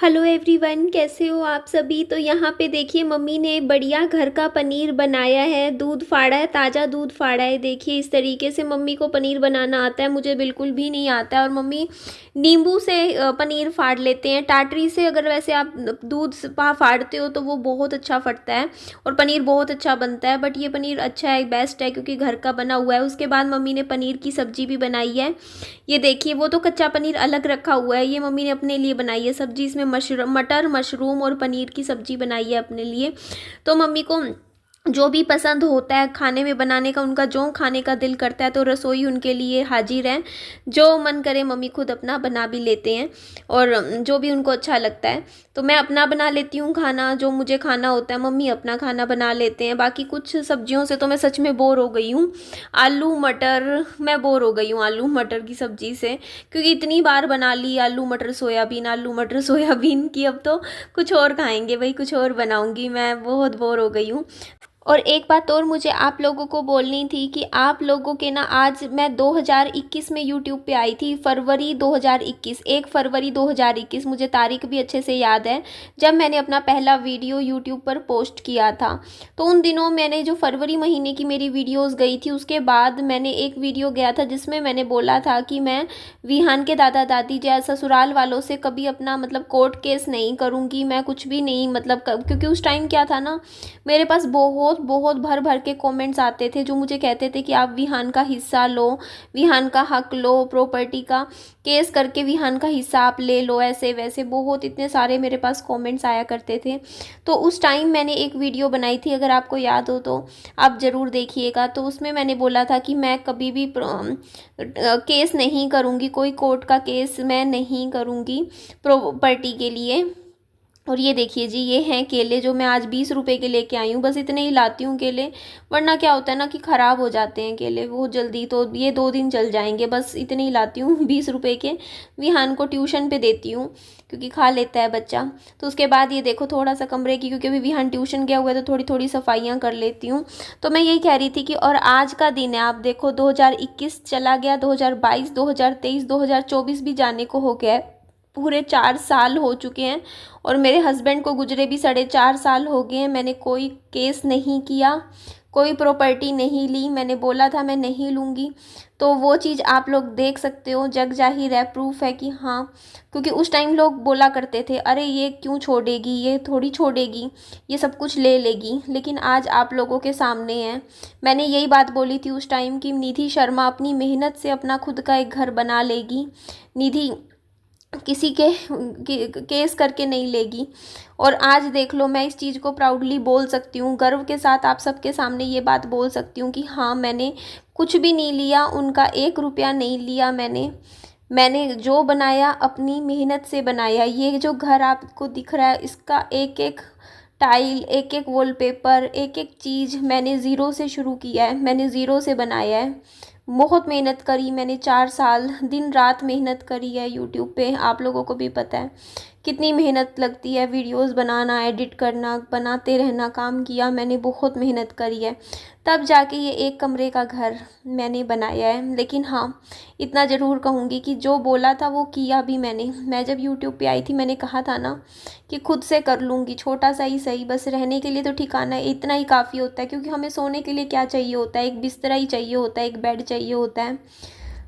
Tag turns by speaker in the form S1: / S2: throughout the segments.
S1: Hello everyone, कैसे हो आप सभी। तो यहाँ पे देखिए मम्मी ने बढ़िया घर का पनीर बनाया है। दूध फाड़ा है, ताज़ा दूध फाड़ा है। देखिए इस तरीके से मम्मी को पनीर बनाना आता है, मुझे बिल्कुल भी नहीं आता है। और मम्मी नींबू से पनीर फाड़ लेते हैं। टाटरी से अगर वैसे आप दूध फाड़ते हो तो वो बहुत अच्छा फटता है और पनीर बहुत अच्छा बनता है। बट ये पनीर अच्छा है, बेस्ट है, क्योंकि घर का बना हुआ है। उसके बाद मम्मी ने पनीर की सब्जी भी बनाई है। ये देखिए, वो तो कच्चा पनीर अलग रखा हुआ है, ये मम्मी ने अपने लिए बनाई है सब्जी। इसमें मटर मशरूम और पनीर की सब्जी बनाई है अपने लिए। तो मम्मी को जो भी पसंद होता है खाने में बनाने का, उनका जो खाने का दिल करता है तो रसोई उनके लिए हाजिर है। जो मन करे मम्मी खुद अपना बना भी लेते हैं और जो भी उनको अच्छा लगता है। तो मैं अपना बना लेती हूँ खाना, जो मुझे खाना होता है। मम्मी अपना खाना बना लेते हैं। बाकी कुछ सब्जियों से तो मैं सच में बोर हो गई हूँ। आलू मटर, मैं बोर हो गई हूँ आलू मटर की सब्जी से, क्योंकि इतनी बार बना ली आलू मटर सोयाबीन की। अब तो कुछ और खाएंगे भाई, कुछ और बनाऊंगी। मैं बहुत बोर हो गई हूँ। और एक बात और मुझे आप लोगों को बोलनी थी कि आप लोगों के ना, आज मैं 2021 में यूट्यूब पे आई थी। फरवरी 2021, 1 फरवरी 2021, मुझे तारीख भी अच्छे से याद है, जब मैंने अपना पहला वीडियो यूट्यूब पर पोस्ट किया था। तो उन दिनों मैंने जो फरवरी महीने की मेरी वीडियोस गई थी, उसके बाद मैंने एक वीडियो गया था जिसमें मैंने बोला था कि मैं विहान के दादा दादी या ससुराल वालों से कभी अपना मतलब कोर्ट केस नहीं करूँगी। मैं कुछ भी नहीं, मतलब क्योंकि उस टाइम क्या था ना, मेरे पास बहुत बहुत भर भर के कमेंट्स आते थे जो मुझे कहते थे कि आप विहान का हिस्सा लो, विहान का हक लो, प्रॉपर्टी का केस करके विहान का हिस्सा आप ले लो, ऐसे वैसे बहुत इतने सारे मेरे पास कमेंट्स आया करते थे। तो उस टाइम मैंने एक वीडियो बनाई थी, अगर आपको याद हो तो आप ज़रूर देखिएगा। तो उसमें मैंने बोला था कि मैं कभी भी केस नहीं करूँगी, कोई कोर्ट का केस मैं नहीं करूँगी प्रॉपर्टी के लिए। और ये देखिए जी, ये हैं केले जो मैं आज 20 रुपए के लेके आई हूँ। बस इतने ही लाती हूँ केले, वरना क्या होता है ना कि ख़राब हो जाते हैं केले बहुत जल्दी। तो ये 2 दिन चल जाएंगे, बस इतने ही लाती हूँ 20 रुपए के। विहान को ट्यूशन पे देती हूँ क्योंकि खा लेता है बच्चा। तो उसके बाद ये देखो थोड़ा सा कमरे की, क्योंकि अभी विहान ट्यूशन गया हुआ है तो थोड़ी थोड़ी सफाइयाँ कर लेती हूँ। तो मैं यही कह रही थी कि और आज का दिन है, आप देखो 2021 चला गया, 2022, 2023, 2024 भी जाने को हो गया है। पूरे 4 साल हो चुके हैं और मेरे हस्बैंड को गुजरे भी 4.5 साल हो गए हैं। मैंने कोई केस नहीं किया, कोई प्रॉपर्टी नहीं ली। मैंने बोला था मैं नहीं लूँगी। तो वो चीज़ आप लोग देख सकते हो, जग जाहिर है, प्रूफ है कि हाँ। क्योंकि उस टाइम लोग बोला करते थे अरे ये क्यों छोड़ेगी, ये थोड़ी छोड़ेगी, ये सब कुछ ले लेगी। लेकिन आज आप लोगों के सामने है। मैंने यही बात बोली थी उस टाइम कि निधि शर्मा अपनी मेहनत से अपना खुद का एक घर बना लेगी। निधि किसी केस करके नहीं लेगी। और आज देख लो, मैं इस चीज़ को प्राउडली बोल सकती हूँ, गर्व के साथ आप सबके सामने ये बात बोल सकती हूँ कि हाँ, मैंने कुछ भी नहीं लिया, उनका 1 रुपया नहीं लिया। मैंने जो बनाया अपनी मेहनत से बनाया। ये जो घर आपको दिख रहा है, इसका एक एक टाइल, एक एक वॉलपेपर, एक एक चीज़ मैंने ज़ीरो से शुरू किया है, मैंने ज़ीरो से बनाया है। बहुत मेहनत करी मैंने, 4 साल दिन रात मेहनत करी है यूट्यूब पे। आप लोगों को भी पता है कितनी मेहनत लगती है, वीडियोस बनाना, एडिट करना, बनाते रहना, काम किया मैंने, बहुत मेहनत करी है। तब जाके ये एक कमरे का घर मैंने बनाया है। लेकिन हाँ, इतना ज़रूर कहूँगी कि जो बोला था वो किया भी मैंने। मैं जब यूट्यूब पे आई थी मैंने कहा था ना कि खुद से कर लूँगी, छोटा सा ही सही, बस रहने के लिए तो ठिकाना इतना ही काफ़ी होता है। क्योंकि हमें सोने के लिए क्या चाहिए होता है, एक बिस्तरा ही चाहिए होता है, एक बेड चाहिए होता है,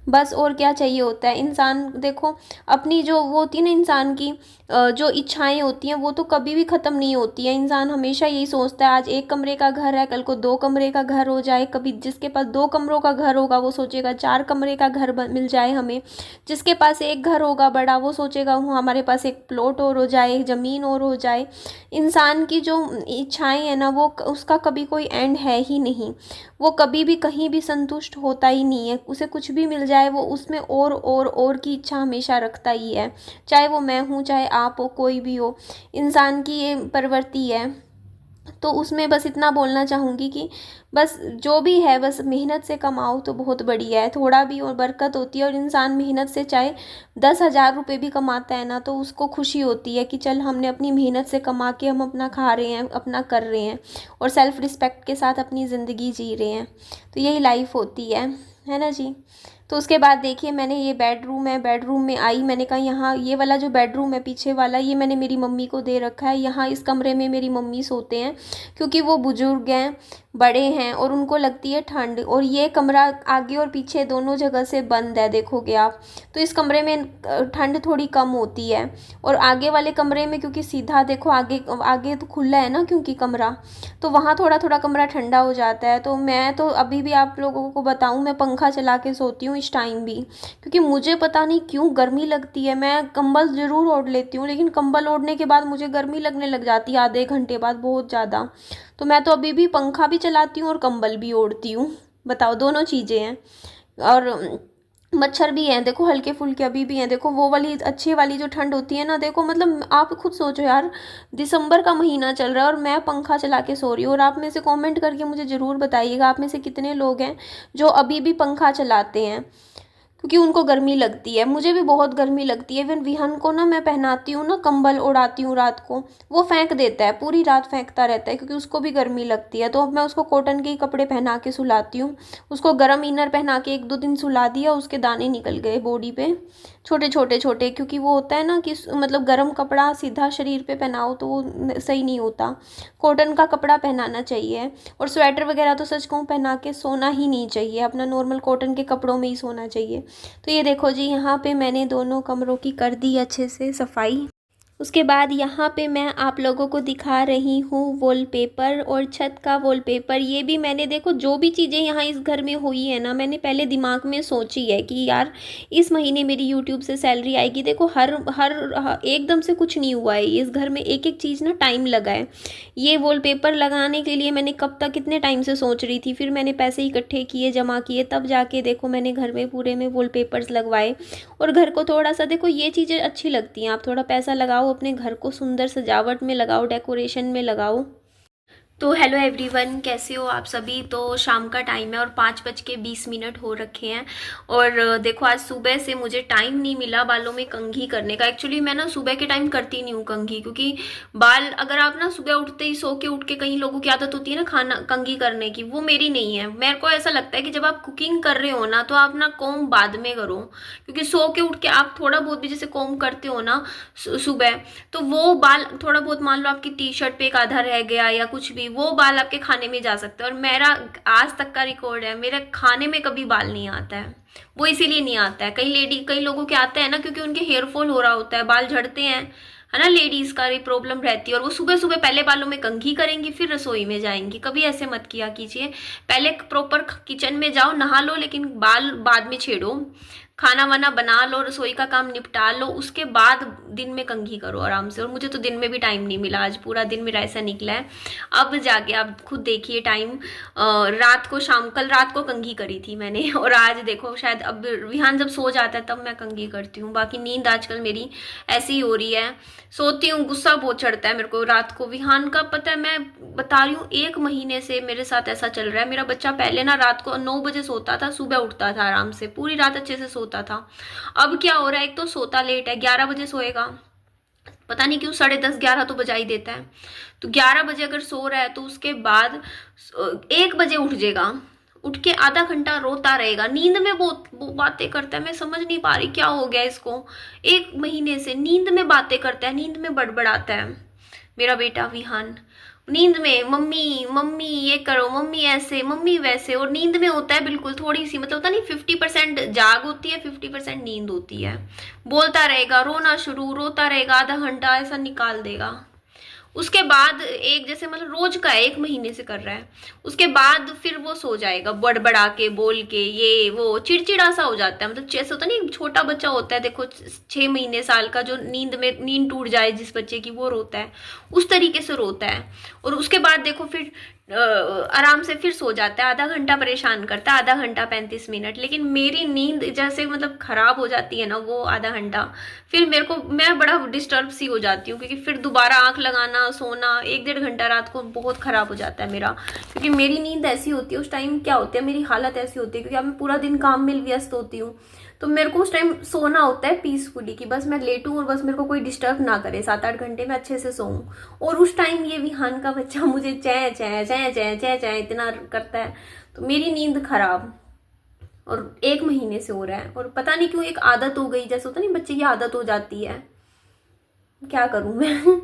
S1: बस। और क्या चाहिए होता है। इंसान देखो, अपनी जो वो होती है ना इंसान की जो इच्छाएं होती हैं वो तो कभी भी ख़त्म नहीं होती है। इंसान हमेशा यही सोचता है आज एक कमरे का घर है, कल को 2 कमरे का घर हो जाए। कभी जिसके पास 2 कमरों का घर होगा वो सोचेगा 4 कमरे का घर मिल जाए हमें। जिसके पास एक घर होगा बड़ा, वो सोचेगा हमारे पास एक प्लॉट और हो जाए, एक ज़मीन और हो जाए। इंसान की जो इच्छाएं हैं ना, वो उसका कभी कोई एंड है ही नहीं। वो कभी भी कहीं भी संतुष्ट होता ही नहीं है। उसे कुछ भी मिल जाए वो उसमें और की इच्छा हमेशा रखता ही है। चाहे वो मैं हूँ, चाहे आप हो, कोई भी हो, इंसान की ये प्रवृत्ति है। तो उसमें बस इतना बोलना चाहूँगी कि बस जो भी है, बस मेहनत से कमाओ तो बहुत बढ़िया है। थोड़ा भी और बरकत होती है। और इंसान मेहनत से चाहे 10,000 रुपये भी कमाता है ना, तो उसको खुशी होती है कि चल हमने अपनी मेहनत से कमा के हम अपना खा रहे हैं, अपना कर रहे हैं और सेल्फ़ रिस्पेक्ट के साथ अपनी ज़िंदगी जी रहे हैं। तो यही लाइफ होती है ना जी। तो उसके बाद देखिए मैंने ये बेडरूम है, बेडरूम में आई, मैंने कहा यहाँ ये वाला जो बेडरूम है पीछे वाला, ये मैंने मेरी मम्मी को दे रखा है। यहाँ इस कमरे में मेरी मम्मी सोते हैं क्योंकि वो बुजुर्ग हैं, बड़े हैं और उनको लगती है ठंड। और ये कमरा आगे और पीछे दोनों जगह से बंद है, देखोगे आप, तो इस कमरे में ठंड थोड़ी कम होती है। और आगे वाले कमरे में क्योंकि सीधा देखो आगे आगे तो खुला है ना क्योंकि कमरा, तो वहाँ थोड़ा थोड़ा कमरा ठंडा हो जाता है। तो मैं तो अभी भी आप लोगों को बताऊँ, मैं पंखा चला के सोती हूँ इस टाइम भी, क्योंकि मुझे पता नहीं क्यों गर्मी लगती है। मैं कंबल ज़रूर ओढ़ लेती हूँ लेकिन कंबल ओढ़ने के बाद मुझे गर्मी लगने लग जाती है आधे घंटे बाद बहुत ज़्यादा। तो मैं तो अभी भी पंखा भी चलाती हूँ और कंबल भी ओढ़ती हूँ। बताओ, दोनों चीज़ें हैं। और मच्छर भी हैं देखो, हल्के फुल्के अभी भी हैं। देखो वो वाली अच्छी वाली जो ठंड होती है ना, देखो मतलब आप खुद सोचो यार, दिसंबर का महीना चल रहा है और मैं पंखा चला के सो रही हूँ। और आप में से कमेंट करके मुझे ज़रूर बताइएगा, आप में से कितने लोग हैं जो अभी भी पंखा चलाते हैं, क्योंकि उनको गर्मी लगती है। मुझे भी बहुत गर्मी लगती है। इवन विहान को ना मैं पहनाती हूँ ना, कंबल उड़ाती हूँ रात को, वो फेंक देता है, पूरी रात फेंकता रहता है क्योंकि उसको भी गर्मी लगती है। तो अब मैं उसको कॉटन के ही कपड़े पहना के सुलाती हूँ। उसको गर्म इनर पहना के 1-2 दिन सुला दिया, उसके दाने निकल गए बॉडी पे, छोटे छोटे छोटे। क्योंकि वो होता है ना कि मतलब गर्म कपड़ा सीधा शरीर पे पहनाओ तो वो सही नहीं होता, कॉटन का कपड़ा पहनाना चाहिए। और स्वेटर वगैरह तो सच कहूँ पहना के सोना ही नहीं चाहिए, अपना नॉर्मल कॉटन के कपड़ों में ही सोना चाहिए। तो ये देखो जी, यहाँ पे मैंने दोनों कमरों की कर दी अच्छे से सफाई। उसके बाद यहाँ पे मैं आप लोगों को दिखा रही हूँ वॉलपेपर और छत का वॉलपेपर। ये भी मैंने देखो जो भी चीज़ें यहाँ इस घर में हुई है ना, मैंने पहले दिमाग में सोची है कि यार इस महीने मेरी यूट्यूब से सैलरी आएगी। देखो हर एकदम से कुछ नहीं हुआ है, इस घर में एक एक चीज़ ना टाइम लगा है। ये वॉलपेपर लगाने के लिए मैंने कब तक कितने टाइम से सोच रही थी, फिर मैंने पैसे इकट्ठे किए, जमा किए, तब जाके देखो मैंने घर में पूरे में वॉलपेपर्स लगवाए। और घर को थोड़ा सा देखो, ये चीज़ें अच्छी लगती हैं, आप थोड़ा पैसा लगाओ अपने घर को सुंदर सजावट में लगाओ, डेकोरेशन में लगाओ। तो हेलो एवरीवन, कैसे हो आप सभी। तो शाम का टाइम है और 5:20 हो रखे हैं। और देखो आज सुबह से मुझे टाइम नहीं मिला बालों में कंघी करने का। एक्चुअली मैं ना सुबह के टाइम करती नहीं हूँ कंघी, क्योंकि बाल अगर आप ना सुबह उठते ही सो के उठ के, कई लोगों की आदत होती है ना खाना कंघी करने की, वो मेरी नहीं है। मेरे को ऐसा लगता है कि जब आप कुकिंग कर रहे हो ना तो आप ना कोम बाद में करो, क्योंकि सो के उठ के आप थोड़ा बहुत भी जैसे कोम करते हो ना सुबह, तो वो बाल थोड़ा बहुत, मान लो आपकी टी शर्ट पे एक आधा रह गया या कुछ भी, वो बाल आपके खाने में जा सकते हैं। और मेरा आज तक का रिकॉर्ड है, मेरे खाने में कभी बाल नहीं आता है। वो इसीलिए नहीं आता है, कई लोगों के आते हैं ना क्योंकि उनके हेयर फॉल हो रहा होता है, बाल झड़ते हैं, है ना, लेडीज का ये प्रॉब्लम रहती है। और वो सुबह सुबह पहले बालों में कंघी करेंगी फिर रसोई में जाएंगी। कभी ऐसे मत किया कीजिए, पहले प्रॉपर किचन में जाओ, नहा लो, लेकिन बाल बाद में छेड़ो, खाना वाना बना लो, रसोई का काम निपटा लो, उसके बाद दिन में कंघी करो आराम से। और मुझे तो दिन में भी टाइम नहीं मिला, आज पूरा दिन मेरा ऐसा निकला है। अब जाके आप खुद देखिए टाइम, रात को कल रात को कंघी करी थी मैंने, और आज देखो शायद अब विहान जब सो जाता है तब मैं कंघी करती हूँ। बाकी नींद आजकल मेरी ऐसी ही हो रही है, सोती हूँ गुस्सा बहुत चढ़ता है मेरे को रात को। विहान का पता है, मैं बता रही हूँ 1 महीने से मेरे साथ ऐसा चल रहा है। मेरा बच्चा पहले ना रात को 9 बजे सोता था, सुबह उठता था आराम से, पूरी रात अच्छे से सोता था। अब क्या हो रहा है, एक तो सोता लेट है, 11 बजे सोएगा, पता नहीं क्यों 10:30 11 तो बजा ही देता है। तो 11 बजे अगर सो रहा है तो उसके बाद 1 बजे उठ जाएगा, उठ के आधा घंटा रोता रहेगा, नींद में बहुत बातें करता है। मैं समझ नहीं पा रही क्या हो गया इसको, 1 महीने से नींद में बातें करता है, नींद में बड़बड़ाता है मेरा बेटा विहान। नींद में मम्मी मम्मी ये करो, मम्मी ऐसे, मम्मी वैसे, और नींद में होता है बिल्कुल थोड़ी सी, मतलब होता नहीं 50% जाग होती है, 50% नींद होती है। बोलता रहेगा, रोना शुरू, रोता रहेगा, आधा घंटा ऐसा निकाल देगा। उसके बाद एक जैसे मतलब रोज का 1 महीने से कर रहा है, उसके बाद फिर वो सो जाएगा बड़बड़ा के, बोल के, ये वो चिड़चिड़ा सा हो जाता है। मतलब जैसे होता नहीं छोटा बच्चा होता है देखो 6 महीने साल का, जो नींद टूट जाए जिस बच्चे की, वो रोता है, उस तरीके से रोता है। और उसके बाद देखो फिर आराम से फिर सो जाता है, आधा घंटा परेशान करता है, आधा घंटा 35 मिनट। लेकिन मेरी नींद जैसे मतलब खराब हो जाती है ना वो आधा घंटा, फिर मेरे को, मैं बड़ा डिस्टर्ब सी हो जाती हूँ, क्योंकि फिर दोबारा आंख लगाना, सोना 1-1.5 घंटा रात को बहुत खराब हो जाता है मेरा। क्योंकि मेरी नींद ऐसी होती है उस टाइम, क्या होती है मेरी हालत ऐसी होती है, क्योंकि अब मैं पूरा दिन काम में व्यस्त होती हूँ, तो मेरे को उस टाइम सोना होता है पीसफुली, कि बस मैं लेटूं और बस मेरे को कोई डिस्टर्ब ना करे, 7-8 घंटे में अच्छे से सोऊं। और उस टाइम ये विहान का बच्चा मुझे चै चै चै चै चै चै इतना करता है, तो मेरी नींद खराब। और 1 महीने से हो रहा है, और पता नहीं क्यों एक आदत हो गई, जैसे होता नहीं बच्चे की आदत हो जाती है। क्या करूं मैं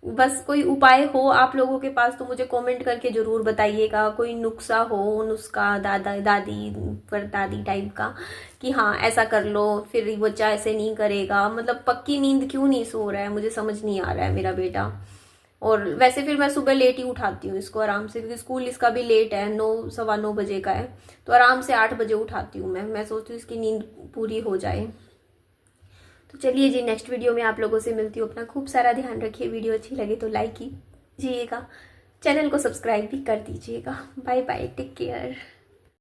S1: बस कोई उपाय हो आप लोगों के पास तो मुझे कमेंट करके ज़रूर बताइएगा। कोई नुस्खा हो, नुस्खा दादा दादी पर दादी टाइप का, कि हाँ ऐसा कर लो फिर बच्चा ऐसे नहीं करेगा। मतलब पक्की नींद क्यों नहीं सो रहा है, मुझे समझ नहीं आ रहा है मेरा बेटा। और वैसे फिर मैं सुबह लेट ही उठाती हूँ इसको आराम से, क्योंकि स्कूल इसका भी लेट है, 9 सवा 9 बजे का है, तो आराम से 8 बजे उठाती हूँ मैं सोचती हूँ इसकी नींद पूरी हो जाए। तो चलिए जी, नेक्स्ट वीडियो में आप लोगों से मिलती हूँ। अपना खूब सारा ध्यान रखिए। वीडियो अच्छी लगे तो लाइक कीजिएगा, चैनल को सब्सक्राइब भी कर दीजिएगा। Bye bye, take care.